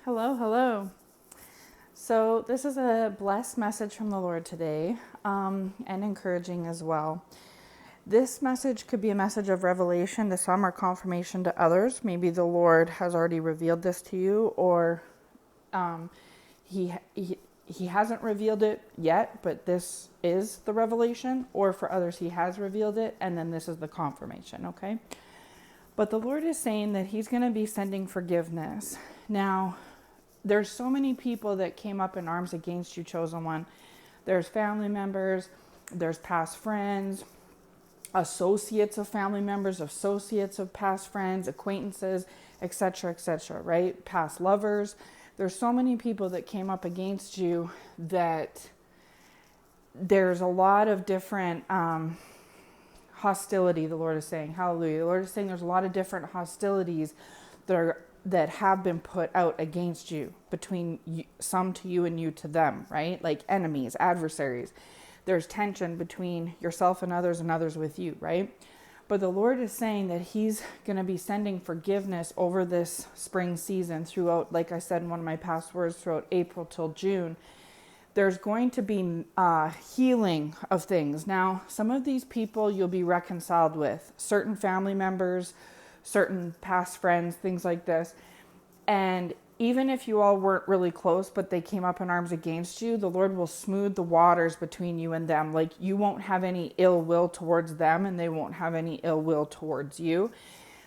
Hello, hello. So, this is a blessed message from the Lord today, and encouraging as well. This message could be a message of revelation to some or confirmation to others. Maybe the Lord has already revealed this to you, or he, he he hasn't revealed it yet, but this is the revelation. Or for others, He has revealed it, and then this is the confirmation. Okay. But the Lord is saying that He's going to be sending forgiveness now. There's so many people that came up in arms against you, chosen one. There's family members, there's past friends, associates of family members, associates of past friends, acquaintances, etc., right? Past lovers. There's so many people that came up against you that there's a lot of different hostility, the Lord is saying. Hallelujah. The Lord is saying there's a lot of different hostilities that have been put out against you, between you, some to you and you to them, right? Like enemies, adversaries. There's tension between yourself and others with you, right? But the Lord is saying that He's going to be sending forgiveness over this spring season throughout, like I said in one of my past words, throughout April till June. There's going to be healing of things. Now, some of these people you'll be reconciled with, certain family members, certain past friends, things like this. And even if you all weren't really close, but they came up in arms against you, the Lord will smooth the waters between you and them. Like, you won't have any ill will towards them, and they won't have any ill will towards you.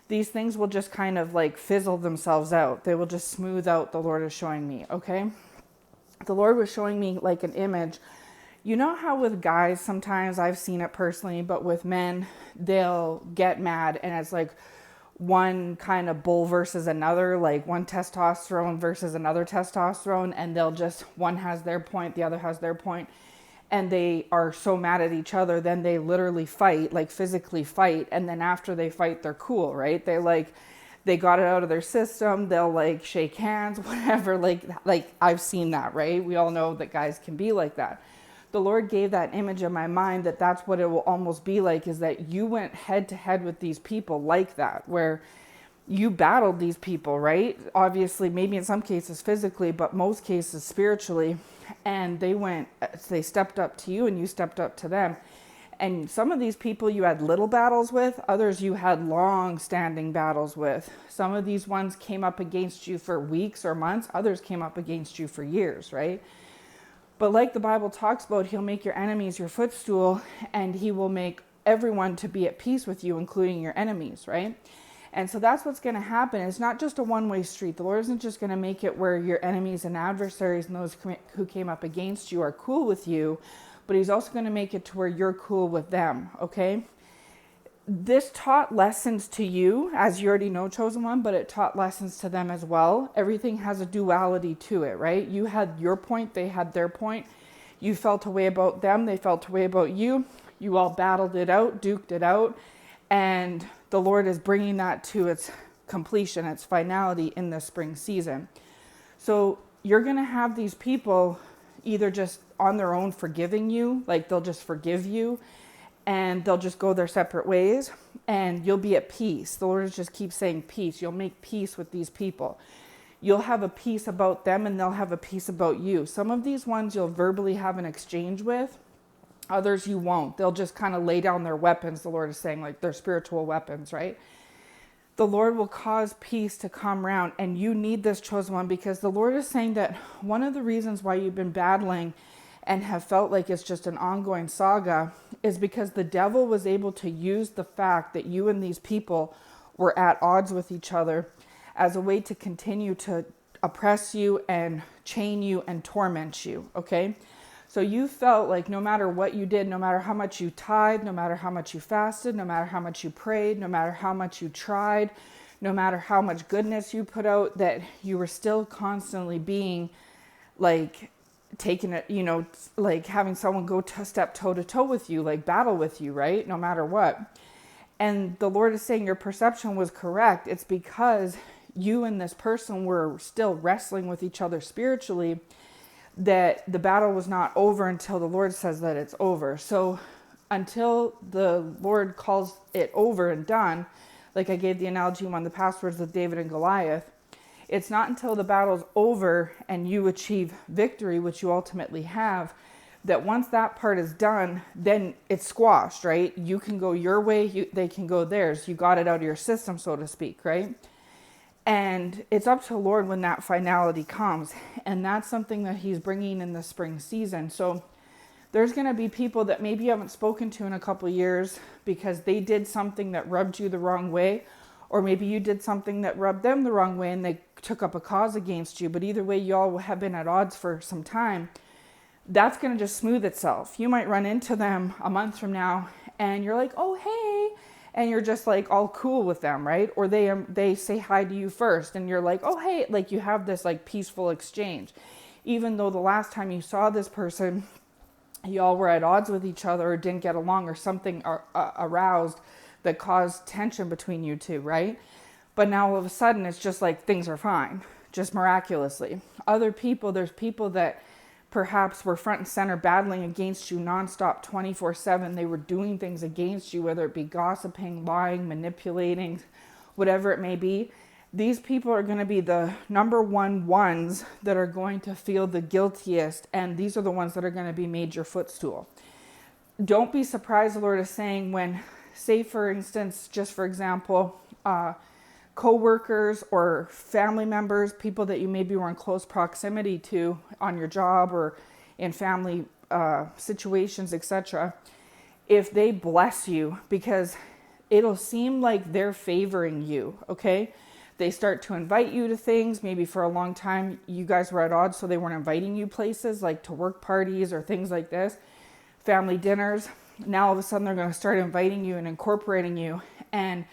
These things will just kind of like fizzle themselves out. They will just smooth out, the Lord is showing me, okay? The Lord was showing me like an image. You know how with guys, sometimes I've seen it personally, but with men, they'll get mad and it's like one kind of bull versus another, like one testosterone versus another testosterone, and they'll just, one has their point, the other has their point, and they are so mad at each other, then they literally fight, like physically fight, and then after they fight, they're cool, right? They got it out of their system, they'll like shake hands, whatever, like I've seen that, right? We all know that guys can be like that. The Lord gave that image in my mind that that's what it will almost be like, is that you went head to head with these people like that, where you battled these people, right? Obviously, maybe in some cases physically, but most cases spiritually. And they stepped up to you and you stepped up to them. And some of these people you had little battles with, others you had long standing battles with. Some of these ones came up against you for weeks or months, others came up against you for years, right? But like the Bible talks about, He'll make your enemies your footstool, and He will make everyone to be at peace with you, including your enemies, right? And so that's what's going to happen. It's not just a one-way street. The Lord isn't just going to make it where your enemies and adversaries and those who came up against you are cool with you, but He's also going to make it to where you're cool with them, okay? This taught lessons to you, as you already know, chosen one, but it taught lessons to them as well. Everything has a duality to it, right? You had your point, they had their point. You felt a way about them, they felt a way about you. You all battled it out, duked it out, and the Lord is bringing that to its completion, its finality in the spring season. So you're going to have these people either just on their own forgiving you, like they'll just forgive you, and they'll just go their separate ways, and you'll be at peace. The Lord just keeps saying peace. You'll make peace with these people. You'll have a peace about them, and they'll have a peace about you. Some of these ones you'll verbally have an exchange with. Others you won't. They'll just kind of lay down their weapons, the Lord is saying, like their spiritual weapons, right? The Lord will cause peace to come around, and you need this, chosen one, because the Lord is saying that one of the reasons why you've been battling and have felt like it's just an ongoing saga is because the devil was able to use the fact that you and these people were at odds with each other as a way to continue to oppress you and chain you and torment you, okay? So you felt like no matter what you did, no matter how much you tithed, no matter how much you fasted, no matter how much you prayed, no matter how much you tried, no matter how much goodness you put out, that you were still constantly being like taking it, like having someone go step toe to toe with you, like battle with you, right? No matter what. And the Lord is saying your perception was correct. It's because you and this person were still wrestling with each other spiritually, that the battle was not over until the Lord says that it's over. So until the Lord calls it over and done, like I gave the analogy one of the past words with David and Goliath, It's not until the battle's over and you achieve victory, which you ultimately have, that once that part is done, then it's squashed, right? You can go your way, they can go theirs. You got it out of your system, so to speak, right? And it's up to the Lord when that finality comes. And that's something that he's bringing in the spring season. So there's going to be people that maybe you haven't spoken to in a couple of years because they did something that rubbed you the wrong way. Or maybe you did something that rubbed them the wrong way and they took up a cause against you. But either way, you all have been at odds for some time. That's going to just smooth itself. You might run into them a month from now and you're like, oh, hey. And you're just like all cool with them, right? Or they say hi to you first and you're like, oh, hey. Like you have this like peaceful exchange. Even though the last time you saw this person, y'all were at odds with each other or didn't get along or something aroused that caused tension between you two, right? But now all of a sudden it's just like things are fine, just miraculously. Other people, there's people that perhaps were front and center battling against you nonstop 24/7. They were doing things against you, whether it be gossiping, lying, manipulating, whatever it may be. These people are going to be the number one ones that are going to feel the guiltiest. And these are the ones that are going to be made your footstool. Don't be surprised, the Lord is saying, when, say for instance, just for example, co-workers or family members, people that you maybe were in close proximity to on your job or in family situations, etc., if they bless you, because it'll seem like they're favoring you, okay? They start to invite you to things. Maybe for a long time you guys were at odds, so they weren't inviting you places like to work parties or things like this, family dinners. Now all of a sudden they're going to start inviting you and incorporating you, and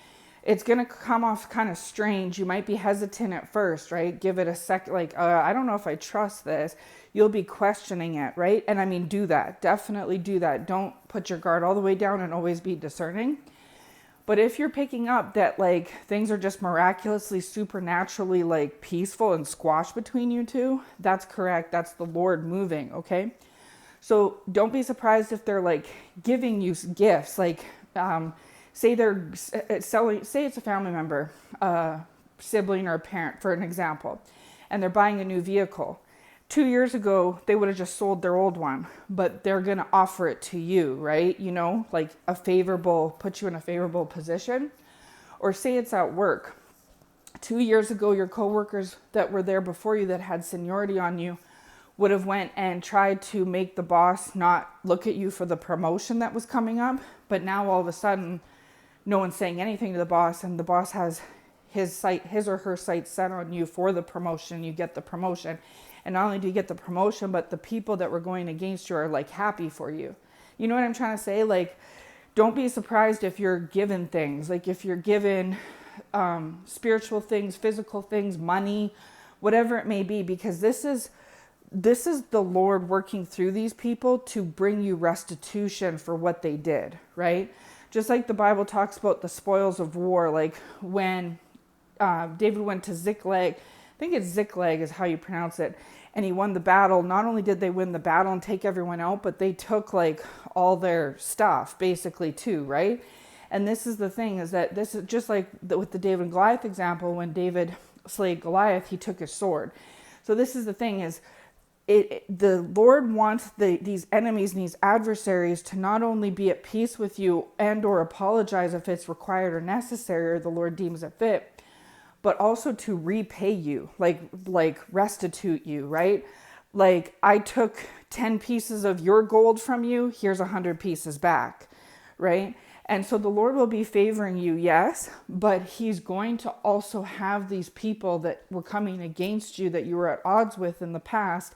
it's going to come off kind of strange. You might be hesitant at first, right? Give it a sec, like, I don't know if I trust this. You'll be questioning it, right? And I mean, do that. Definitely do that. Don't put your guard all the way down and always be discerning. But if you're picking up that like things are just miraculously, supernaturally like peaceful and squashed between you two, that's correct. That's the Lord moving, okay? So don't be surprised if they're like giving you gifts, like, say they're selling, say it's a family member, sibling or a parent, for an example, and they're buying a new vehicle. 2 years ago, they would have just sold their old one, but they're going to offer it to you, right? You know, like put you in a favorable position. Or say it's at work. 2 years ago, your coworkers that were there before you that had seniority on you would have went and tried to make the boss not look at you for the promotion that was coming up. But now all of a sudden, no one's saying anything to the boss, and the boss has his or her sights set on you for the promotion. You get the promotion. And not only do you get the promotion, but the people that were going against you are like happy for you. You know what I'm trying to say? Like, don't be surprised if you're given things. Like if you're given spiritual things, physical things, money, whatever it may be, because this is the Lord working through these people to bring you restitution for what they did, right? Just like the Bible talks about the spoils of war, like when David went to Ziklag, I think it's Ziklag is how you pronounce it, and he won the battle. Not only did they win the battle and take everyone out, but they took like all their stuff basically too, right? And this is the thing, is that this is just like with the David and Goliath example. When David slayed Goliath, he took his sword. So this is the thing, is the Lord wants these enemies and these adversaries to not only be at peace with you and or apologize if it's required or necessary or the Lord deems it fit, but also to repay you, like restitute you, right? Like, I took 10 pieces of your gold from you, here's 100 pieces back, right? And so the Lord will be favoring you, yes, but he's going to also have these people that were coming against you that you were at odds with in the past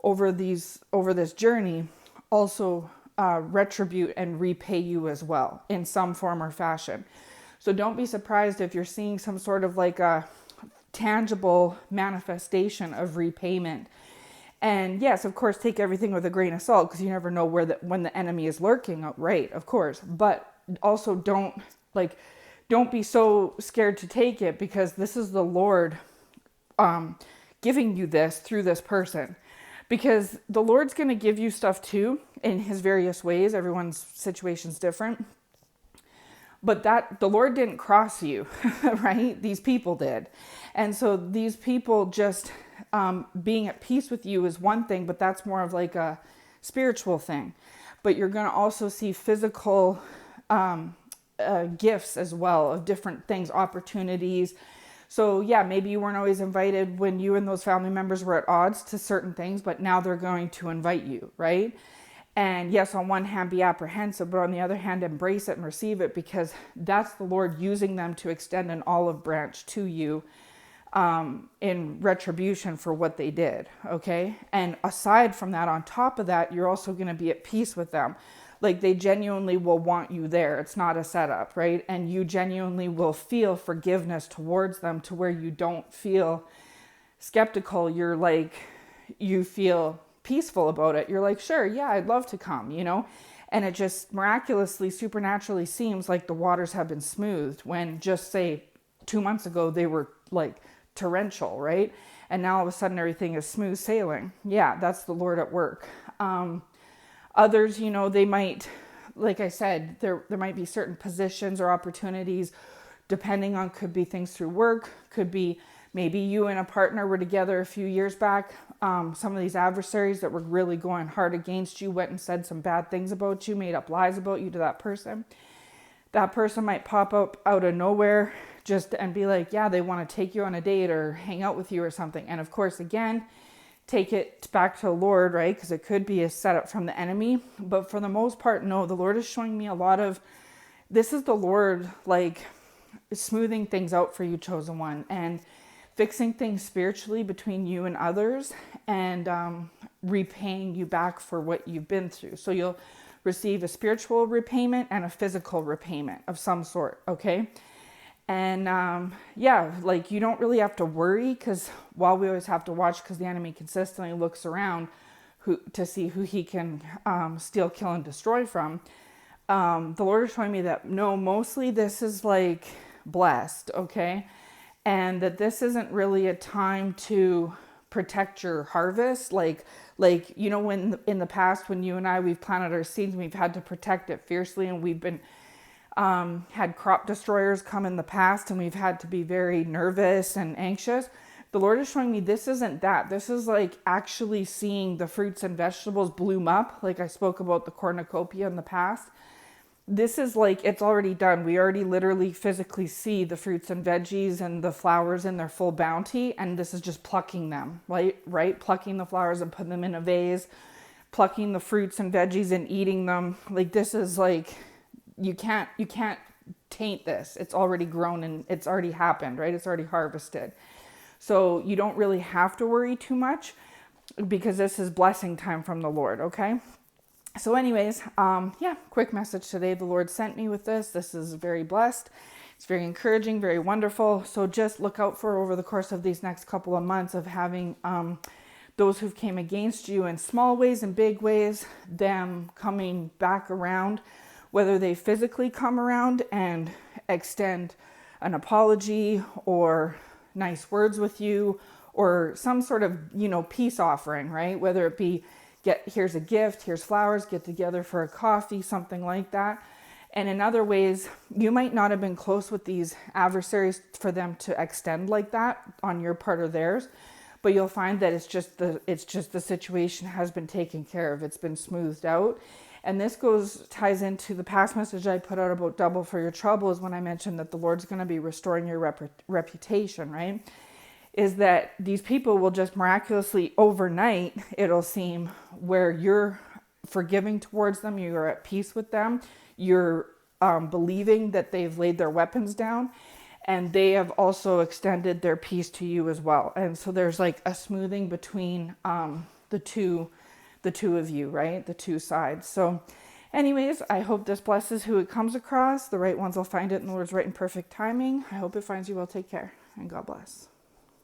over this journey also retribute and repay you as well in some form or fashion. So don't be surprised if you're seeing some sort of like a tangible manifestation of repayment. And yes, of course, take everything with a grain of salt, because you never know when the enemy is lurking, right? Of course. But also don't be so scared to take it, because this is the Lord giving you this through this person. Because the Lord's going to give you stuff too in his various ways. Everyone's situation's different. But that the Lord didn't cross you, right? These people did. And so these people just being at peace with you is one thing, but that's more of like a spiritual thing. But you're going to also see physical gifts as well of different things, opportunities. So yeah, maybe you weren't always invited when you and those family members were at odds to certain things, but now they're going to invite you, right? And yes, on one hand, be apprehensive, but on the other hand, embrace it and receive it, because that's the Lord using them to extend an olive branch to you in retribution for what they did, okay? And aside from that, on top of that, you're also going to be at peace with them. Like, they genuinely will want you there. It's not a setup, right? And you genuinely will feel forgiveness towards them to where you don't feel skeptical. You're like, you feel peaceful about it. You're like, sure, yeah, I'd love to come, you know? And it just miraculously, supernaturally seems like the waters have been smoothed when just say 2 months ago they were like torrential, right? And now all of a sudden everything is smooth sailing. Yeah, that's the Lord at work. Others, you know, they might, like I said, there might be certain positions or opportunities depending on, could be things through work, could be maybe you and a partner were together a few years back. Some of these adversaries that were really going hard against you went and said some bad things about you, made up lies about you to that person. That person might pop up out of nowhere just and be like, yeah, they want to take you on a date or hang out with you or something. And of course, again, take it back to the Lord, right? Because it could be a setup from the enemy. But for the most part, no, the Lord is showing me a lot of, this is the Lord like smoothing things out for you, chosen one, and fixing things spiritually between you and others, and repaying you back for what you've been through. So you'll receive a spiritual repayment and a physical repayment of some sort, okay? And yeah, like, you don't really have to worry, because while we always have to watch, because the enemy consistently looks around to see who he can steal, kill, and destroy from, the Lord is showing me that, no, mostly this is like blessed, okay? And that this isn't really a time to protect your harvest. Like, you know, when in the past, when you and I, we've planted our seeds, we've had to protect it fiercely, and we've been had crop destroyers come in the past, and we've had to be very nervous and anxious. The Lord is showing me this isn't that. This is like actually seeing the fruits and vegetables bloom up. Like I spoke about the cornucopia in the past. This is like, it's already done. We already literally physically see the fruits and veggies and the flowers in their full bounty. And this is just plucking them, right? Plucking the flowers and putting them in a vase, plucking the fruits and veggies and eating them. Like, this is like, you can't taint this. It's already grown and it's already happened, right? It's already harvested. So you don't really have to worry too much, because this is blessing time from the Lord, okay? So anyways, yeah, quick message today. The Lord sent me with this. This is very blessed. It's very encouraging, very wonderful. So just look out for, over the course of these next couple of months, of having those who've came against you in small ways and big ways, them coming back around, whether they physically come around and extend an apology or nice words with you, or some sort of, you know, peace offering, right? Whether it be, here's a gift, here's flowers, get together for a coffee, something like that. And in other ways, you might not have been close with these adversaries for them to extend like that on your part or theirs, but you'll find that it's just the situation has been taken care of. It's been smoothed out. And this ties into the past message I put out about double for your trouble, is when I mentioned that the Lord's going to be restoring your reputation, right? Is that these people will just miraculously overnight, it'll seem, where you're forgiving towards them, you're at peace with them, you're believing that they've laid their weapons down, and they have also extended their peace to you as well. And so there's like a smoothing between the two of you, right? The two sides. So anyways, I hope this blesses who it comes across. The right ones will find it in the Lord's right and perfect timing. I hope it finds you well. Take care, and God bless.